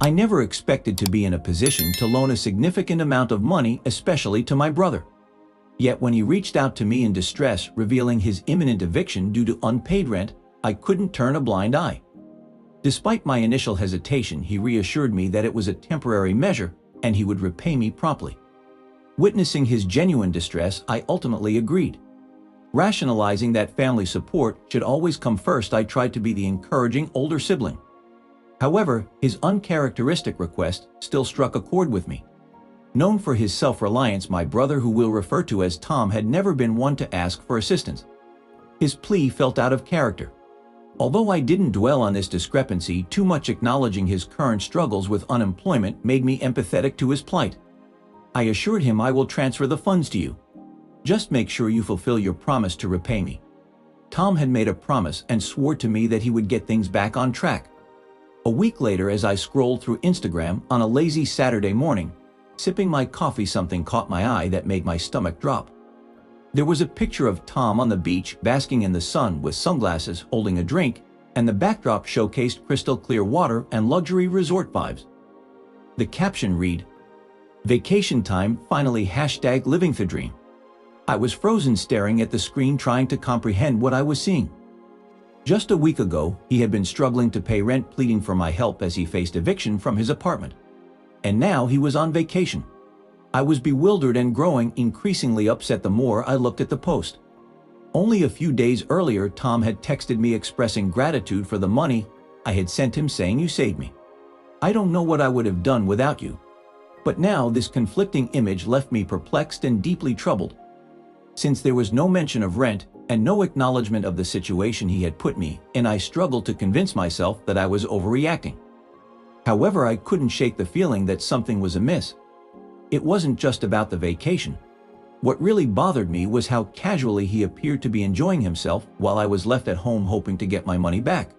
I never expected to be in a position to loan a significant amount of money, especially to my brother. Yet when he reached out to me in distress, revealing his imminent eviction due to unpaid rent, I couldn't turn a blind eye. Despite my initial hesitation, he reassured me that it was a temporary measure and he would repay me promptly. Witnessing his genuine distress, I ultimately agreed. Rationalizing that family support should always come first, I tried to be the encouraging older sibling. However, his uncharacteristic request still struck a chord with me. Known for his self-reliance, my brother, who we'll refer to as Tom, had never been one to ask for assistance. His plea felt out of character. Although I didn't dwell on this discrepancy too much, acknowledging his current struggles with unemployment made me empathetic to his plight. I assured him, I will transfer the funds to you. Just make sure you fulfill your promise to repay me. Tom had made a promise and swore to me that he would get things back on track. A week later, as I scrolled through Instagram on a lazy Saturday morning, sipping my coffee, something caught my eye that made my stomach drop. There was a picture of Tom on the beach, basking in the sun with sunglasses, holding a drink, and the backdrop showcased crystal clear water and luxury resort vibes. The caption read, "Vacation time finally, #living the dream." I was frozen, staring at the screen, trying to comprehend what I was seeing. Just a week ago, he had been struggling to pay rent, pleading for my help as he faced eviction from his apartment. And now he was on vacation. I was bewildered and growing increasingly upset the more I looked at the post. Only a few days earlier, Tom had texted me expressing gratitude for the money I had sent him, saying, "You saved me. I don't know what I would have done without you." But now this conflicting image left me perplexed and deeply troubled. Since there was no mention of rent and no acknowledgement of the situation he had put me in, I struggled to convince myself that I was overreacting. However, I couldn't shake the feeling that something was amiss. It wasn't just about the vacation. What really bothered me was how casually he appeared to be enjoying himself while I was left at home hoping to get my money back.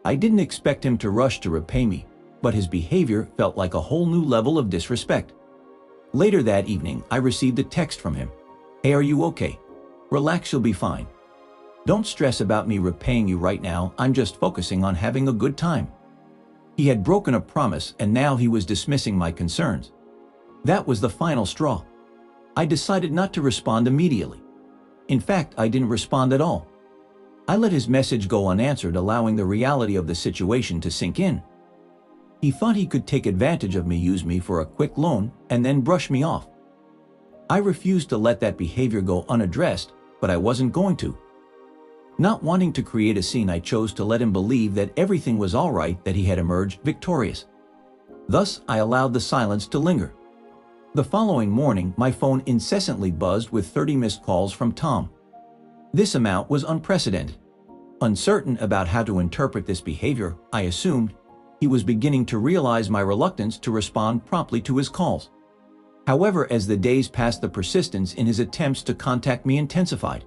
I didn't expect him to rush to repay me, but his behavior felt like a whole new level of disrespect. Later that evening, I received a text from him. "Hey, are you okay? Relax, you'll be fine. Don't stress about me repaying you right now. I'm just focusing on having a good time." He had broken a promise, and now he was dismissing my concerns. That was the final straw. I decided not to respond immediately. In fact, I didn't respond at all. I let his message go unanswered, allowing the reality of the situation to sink in. He thought he could take advantage of me, use me for a quick loan, and then brush me off. I refused to let that behavior go unaddressed, but I wasn't going to. Not wanting to create a scene, I chose to let him believe that everything was all right, that he had emerged victorious. Thus, I allowed the silence to linger. The following morning, my phone incessantly buzzed with 30 missed calls from Tom. This amount was unprecedented. Uncertain about how to interpret this behavior, I assumed he was beginning to realize my reluctance to respond promptly to his calls. However, as the days passed, the persistence in his attempts to contact me intensified.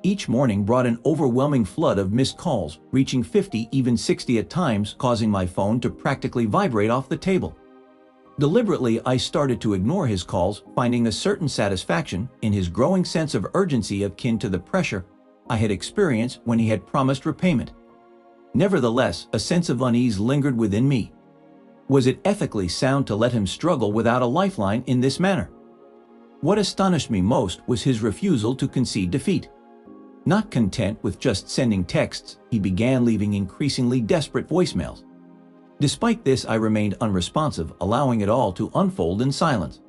Each morning brought an overwhelming flood of missed calls, reaching 50, even 60 at times, causing my phone to practically vibrate off the table. Deliberately, I started to ignore his calls, finding a certain satisfaction in his growing sense of urgency, akin to the pressure I had experienced when he had promised repayment. Nevertheless, a sense of unease lingered within me. Was it ethically sound to let him struggle without a lifeline in this manner? What astonished me most was his refusal to concede defeat. Not content with just sending texts, he began leaving increasingly desperate voicemails. Despite this, I remained unresponsive, allowing it all to unfold in silence.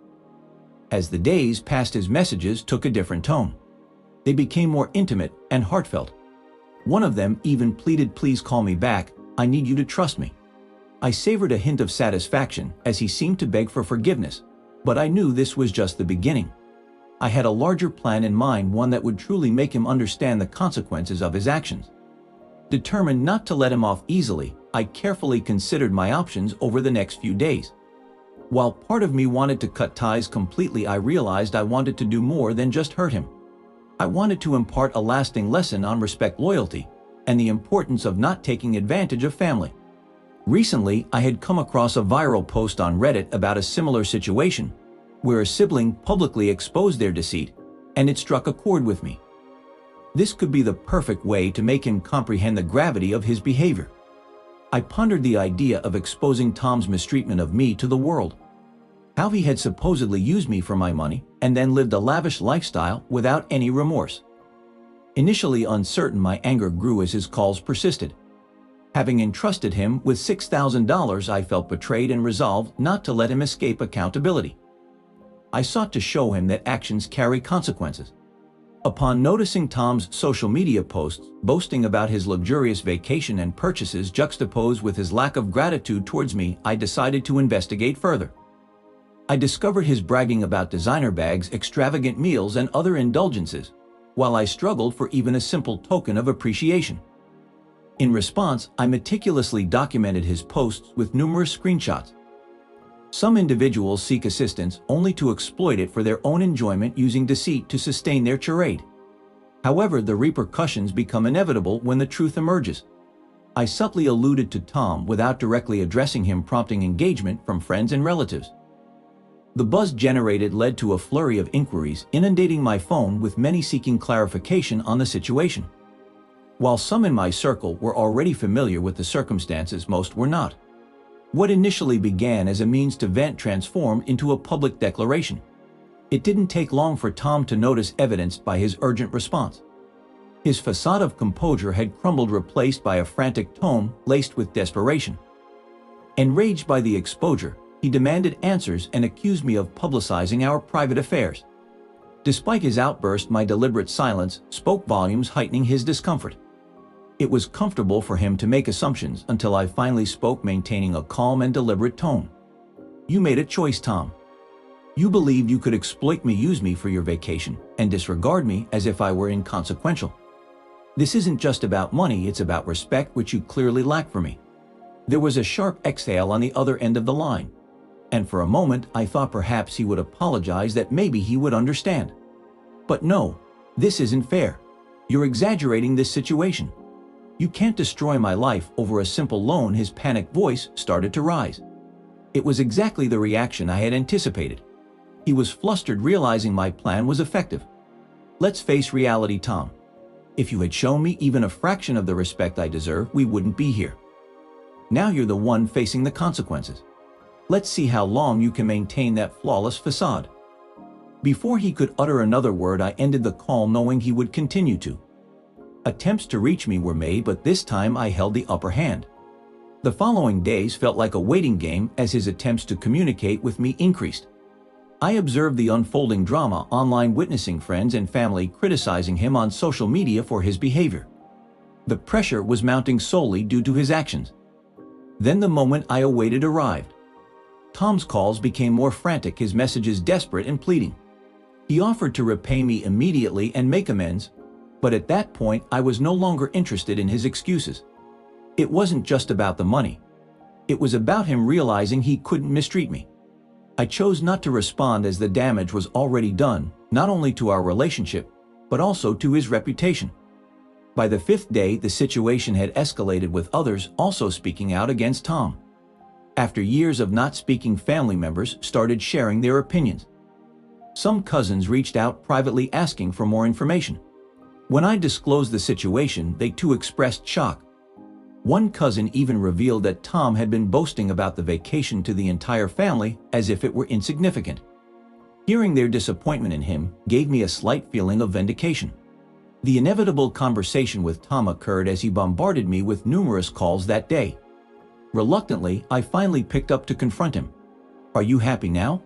As the days passed, his messages took a different tone. They became more intimate and heartfelt. One of them even pleaded, "Please call me back. I need you to trust me." I savored a hint of satisfaction as he seemed to beg for forgiveness, but I knew this was just the beginning. I had a larger plan in mind, one that would truly make him understand the consequences of his actions. Determined not to let him off easily, I carefully considered my options over the next few days. While part of me wanted to cut ties completely, I realized I wanted to do more than just hurt him. I wanted to impart a lasting lesson on respect, loyalty, and the importance of not taking advantage of family. Recently, I had come across a viral post on Reddit about a similar situation, where a sibling publicly exposed their deceit, and it struck a chord with me. This could be the perfect way to make him comprehend the gravity of his behavior. I pondered the idea of exposing Tom's mistreatment of me to the world. How he had supposedly used me for my money and then lived a lavish lifestyle without any remorse. Initially uncertain, my anger grew as his calls persisted. Having entrusted him with $6,000, I felt betrayed and resolved not to let him escape accountability. I sought to show him that actions carry consequences. Upon noticing Tom's social media posts boasting about his luxurious vacation and purchases juxtaposed with his lack of gratitude towards me, I decided to investigate further. I discovered his bragging about designer bags, extravagant meals, and other indulgences, while I struggled for even a simple token of appreciation. In response, I meticulously documented his posts with numerous screenshots. Some individuals seek assistance only to exploit it for their own enjoyment, using deceit to sustain their charade. However, the repercussions become inevitable when the truth emerges. I subtly alluded to Tom without directly addressing him, prompting engagement from friends and relatives. The buzz generated led to a flurry of inquiries, inundating my phone with many seeking clarification on the situation. While some in my circle were already familiar with the circumstances, most were not. What initially began as a means to vent transformed into a public declaration. It didn't take long for Tom to notice, evidenced by his urgent response. His facade of composure had crumbled, replaced by a frantic tone laced with desperation. Enraged by the exposure, he demanded answers and accused me of publicizing our private affairs. Despite his outburst, my deliberate silence spoke volumes, heightening his discomfort. It was comfortable for him to make assumptions until I finally spoke, maintaining a calm and deliberate tone. You made a choice, Tom. You believed you could exploit me, use me for your vacation, and disregard me as if I were inconsequential. This isn't just about money, it's about respect, which you clearly lack for me. There was a sharp exhale on the other end of the line, and for a moment I thought perhaps he would apologize, that maybe he would understand. But no, this isn't fair. You're exaggerating this situation. You can't destroy my life over a simple loan. His panicked voice started to rise. It was exactly the reaction I had anticipated. He was flustered, realizing my plan was effective. Let's face reality, Tom. If you had shown me even a fraction of the respect I deserve, we wouldn't be here. Now you're the one facing the consequences. Let's see how long you can maintain that flawless facade. Before he could utter another word, I ended the call, knowing he would continue to. Attempts to reach me were made, but this time I held the upper hand. The following days felt like a waiting game as his attempts to communicate with me increased. I observed the unfolding drama online, witnessing friends and family criticizing him on social media for his behavior. The pressure was mounting solely due to his actions. Then the moment I awaited arrived. Tom's calls became more frantic, his messages desperate and pleading. He offered to repay me immediately and make amends, but at that point I was no longer interested in his excuses. It wasn't just about the money. It was about him realizing he couldn't mistreat me. I chose not to respond, as the damage was already done, not only to our relationship, but also to his reputation. By the fifth day, the situation had escalated, with others also speaking out against Tom. After years of not speaking, family members started sharing their opinions. Some cousins reached out privately asking for more information. When I disclosed the situation, they too expressed shock. One cousin even revealed that Tom had been boasting about the vacation to the entire family as if it were insignificant. Hearing their disappointment in him gave me a slight feeling of vindication. The inevitable conversation with Tom occurred as he bombarded me with numerous calls that day. Reluctantly, I finally picked up to confront him. "Are you happy now?"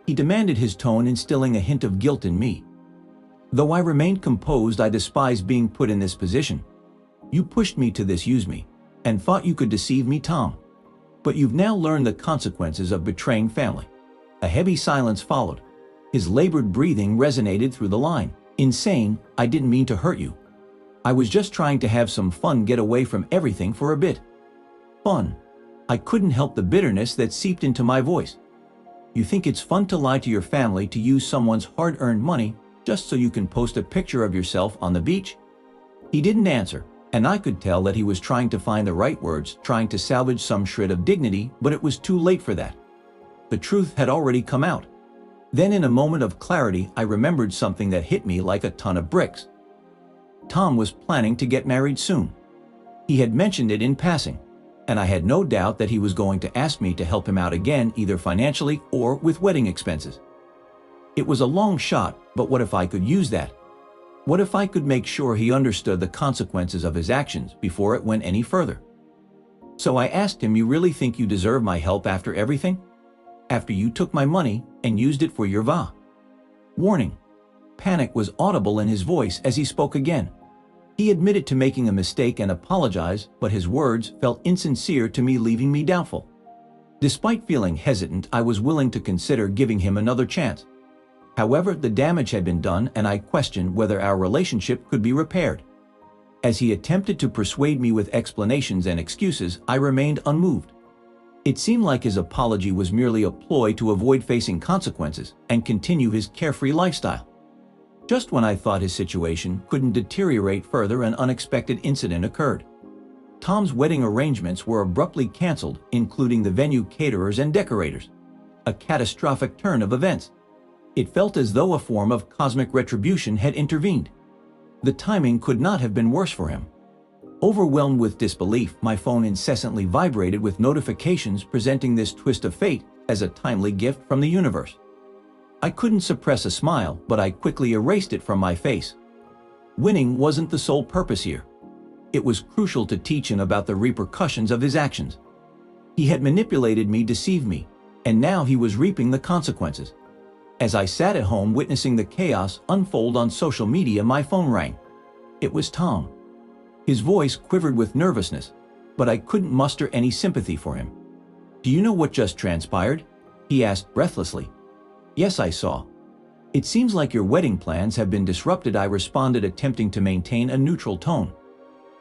he demanded, his tone instilling a hint of guilt in me. Though I remained composed, I despised being put in this position. "You pushed me to this, use me, and thought you could deceive me, Tom. But you've now learned the consequences of betraying family." A heavy silence followed. His labored breathing resonated through the line. "Insane, I didn't mean to hurt you. I was just trying to have some fun, get away from everything for a bit." Fun. I couldn't help the bitterness that seeped into my voice. "You think it's fun to lie to your family, to use someone's hard-earned money just so you can post a picture of yourself on the beach?" He didn't answer, and I could tell that he was trying to find the right words, trying to salvage some shred of dignity, but it was too late for that. The truth had already come out. Then, in a moment of clarity, I remembered something that hit me like a ton of bricks. Tom was planning to get married soon. He had mentioned it in passing, and I had no doubt that he was going to ask me to help him out again, either financially or with wedding expenses. It was a long shot, but what if I could use that? What if I could make sure he understood the consequences of his actions before it went any further? So I asked him, "You really think you deserve my help after everything? After you took my money and used it for your va?" Warning. Panic was audible in his voice as he spoke again. He admitted to making a mistake and apologized, but his words felt insincere to me, leaving me doubtful. Despite feeling hesitant, I was willing to consider giving him another chance. However, the damage had been done, and I questioned whether our relationship could be repaired. As he attempted to persuade me with explanations and excuses, I remained unmoved. It seemed like his apology was merely a ploy to avoid facing consequences and continue his carefree lifestyle. Just when I thought his situation couldn't deteriorate further, an unexpected incident occurred. Tom's wedding arrangements were abruptly canceled, including the venue caterers and decorators. A catastrophic turn of events. It felt as though a form of cosmic retribution had intervened. The timing could not have been worse for him. Overwhelmed with disbelief, my phone incessantly vibrated with notifications presenting this twist of fate as a timely gift from the universe. I couldn't suppress a smile, but I quickly erased it from my face. Winning wasn't the sole purpose here. It was crucial to teach him about the repercussions of his actions. He had manipulated me, deceived me, and now he was reaping the consequences. As I sat at home witnessing the chaos unfold on social media, my phone rang. It was Tom. His voice quivered with nervousness, but I couldn't muster any sympathy for him. "Do you know what just transpired?" he asked breathlessly. "Yes, I saw. It seems like your wedding plans have been disrupted," I responded, attempting to maintain a neutral tone.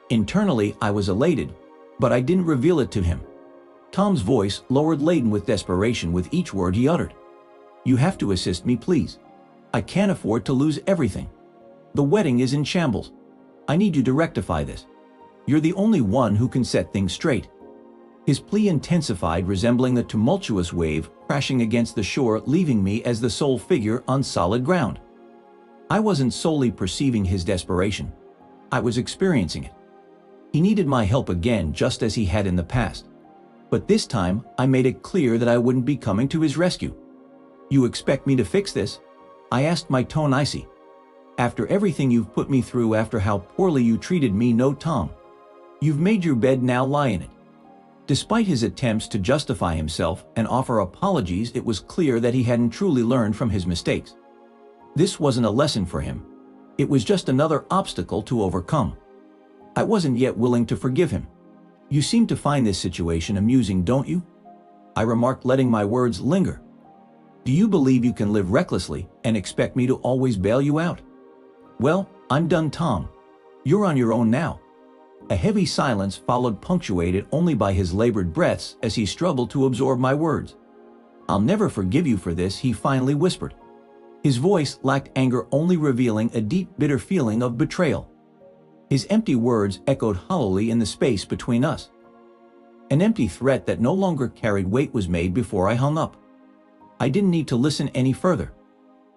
Internally, I was elated, but I didn't reveal it to him. Tom's voice lowered, laden with desperation with each word he uttered. "You have to assist me, please. I can't afford to lose everything. The wedding is in shambles. I need you to rectify this. You're the only one who can set things straight." His plea intensified, resembling a tumultuous wave crashing against the shore, leaving me as the sole figure on solid ground. I wasn't solely perceiving his desperation. I was experiencing it. He needed my help again, just as he had in the past. But this time, I made it clear that I wouldn't be coming to his rescue. "You expect me to fix this?" I asked, my tone icy. "After everything you've put me through, after how poorly you treated me?" "No, Tom. You've made your bed, now lie in it." Despite his attempts to justify himself and offer apologies, it was clear that he hadn't truly learned from his mistakes. This wasn't a lesson for him. It was just another obstacle to overcome. I wasn't yet willing to forgive him. "You seem to find this situation amusing, don't you?" I remarked, letting my words linger. "Do you believe you can live recklessly and expect me to always bail you out?" "Well, I'm done, Tom. You're on your own now." A heavy silence followed, punctuated only by his labored breaths as he struggled to absorb my words. "I'll never forgive you for this," he finally whispered. His voice lacked anger, only revealing a deep, bitter feeling of betrayal. His empty words echoed hollowly in the space between us. An empty threat that no longer carried weight was made before I hung up. I didn't need to listen any further.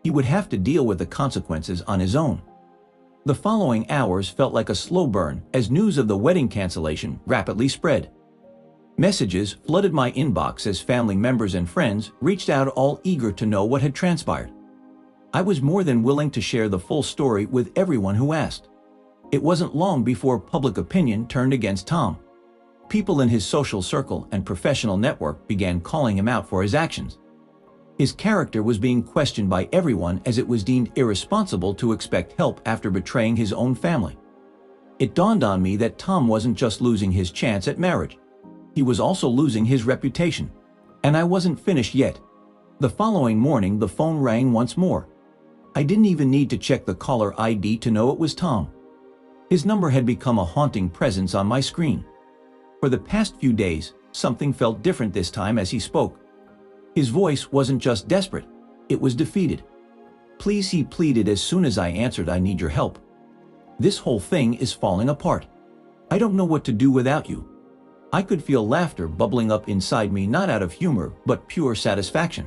He would have to deal with the consequences on his own. The following hours felt like a slow burn as news of the wedding cancellation rapidly spread. Messages flooded my inbox as family members and friends reached out, all eager to know what had transpired. I was more than willing to share the full story with everyone who asked. It wasn't long before public opinion turned against Tom. People in his social circle and professional network began calling him out for his actions. His character was being questioned by everyone, as it was deemed irresponsible to expect help after betraying his own family. It dawned on me that Tom wasn't just losing his chance at marriage. He was also losing his reputation. And I wasn't finished yet. The following morning, the phone rang once more. I didn't even need to check the caller ID to know it was Tom. His number had become a haunting presence on my screen. For the past few days, something felt different this time as he spoke. His voice wasn't just desperate, it was defeated. "Please," he pleaded as soon as I answered, "I need your help. This whole thing is falling apart. I don't know what to do without you." I could feel laughter bubbling up inside me, not out of humor, but pure satisfaction.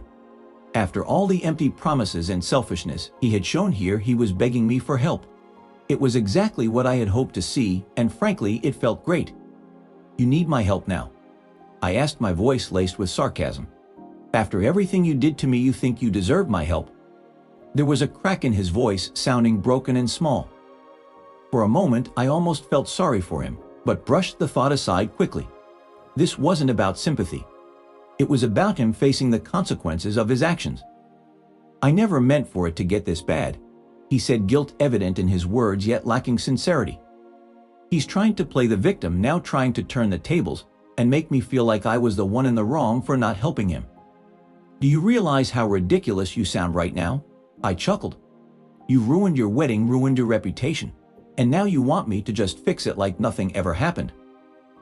After all the empty promises and selfishness he had shown here, he was begging me for help. It was exactly what I had hoped to see, and frankly, it felt great. "You need my help now," I asked, my voice laced with sarcasm. "After everything you did to me, you think you deserve my help?" There was a crack in his voice, sounding broken and small. For a moment, I almost felt sorry for him, but brushed the thought aside quickly. This wasn't about sympathy. It was about him facing the consequences of his actions. "I never meant for it to get this bad," he said, guilt evident in his words yet lacking sincerity. He's trying to play the victim, now trying to turn the tables and make me feel like I was the one in the wrong for not helping him. "Do you realize how ridiculous you sound right now?" I chuckled. "You ruined your wedding, ruined your reputation, and now you want me to just fix it like nothing ever happened."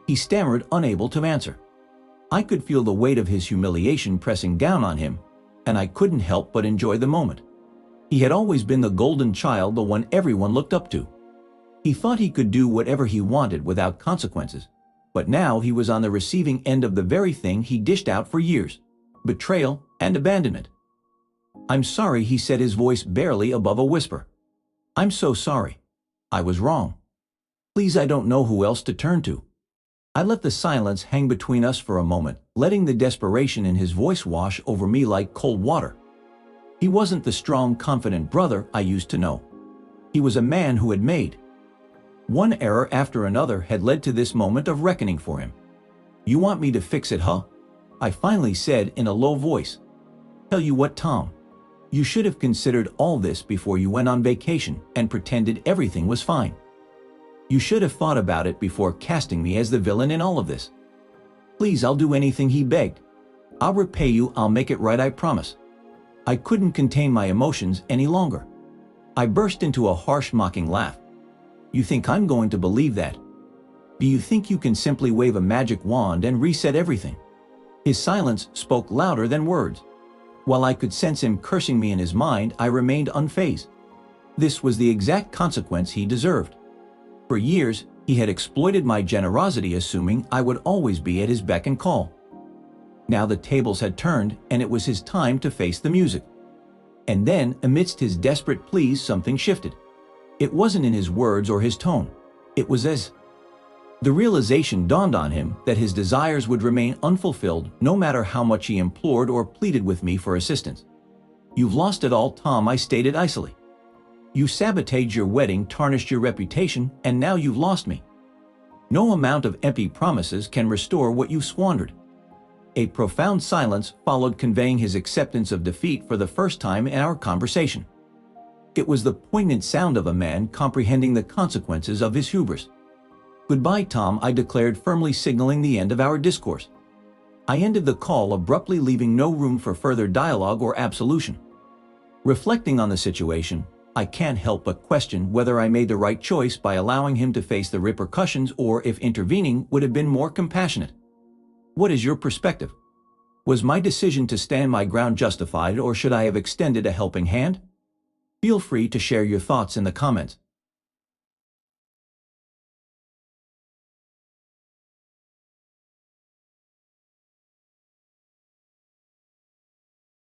He stammered, unable to answer. I could feel the weight of his humiliation pressing down on him, and I couldn't help but enjoy the moment. He had always been the golden child, the one everyone looked up to. He thought he could do whatever he wanted without consequences, but now he was on the receiving end of the very thing he dished out for years: betrayal and abandonment. "I'm sorry," he said, his voice barely above a whisper. "I'm so sorry. I was wrong. Please, I don't know who else to turn to." I let the silence hang between us for a moment, letting the desperation in his voice wash over me like cold water. He wasn't the strong, confident brother I used to know. He was a man who had made. One error after another had led to this moment of reckoning for him. "You want me to fix it, huh?" I finally said in a low voice. "Tell you what, Tom. You should have considered all this before you went on vacation and pretended everything was fine. You should have thought about it before casting me as the villain in all of this." "Please, I'll do anything," he begged. "I'll repay you, I'll make it right, I promise." I couldn't contain my emotions any longer. I burst into a harsh, mocking laugh. "You think I'm going to believe that? Do you think you can simply wave a magic wand and reset everything?" His silence spoke louder than words. While I could sense him cursing me in his mind, I remained unfazed. This was the exact consequence he deserved. For years, he had exploited my generosity, assuming I would always be at his beck and call. Now the tables had turned, and it was his time to face the music. And then, amidst his desperate pleas, something shifted. It wasn't in his words or his tone. It was as the realization dawned on him that his desires would remain unfulfilled no matter how much he implored or pleaded with me for assistance. "You've lost it all, Tom," I stated icily. "You sabotaged your wedding, tarnished your reputation, and now you've lost me. No amount of empty promises can restore what you squandered." A profound silence followed, conveying his acceptance of defeat for the first time in our conversation. It was the poignant sound of a man comprehending the consequences of his hubris. "Goodbye, Tom," I declared, firmly signaling the end of our discourse. I ended the call abruptly, leaving no room for further dialogue or absolution. Reflecting on the situation, I can't help but question whether I made the right choice by allowing him to face the repercussions, or if intervening would have been more compassionate. What is your perspective? Was my decision to stand my ground justified, or should I have extended a helping hand? Feel free to share your thoughts in the comments.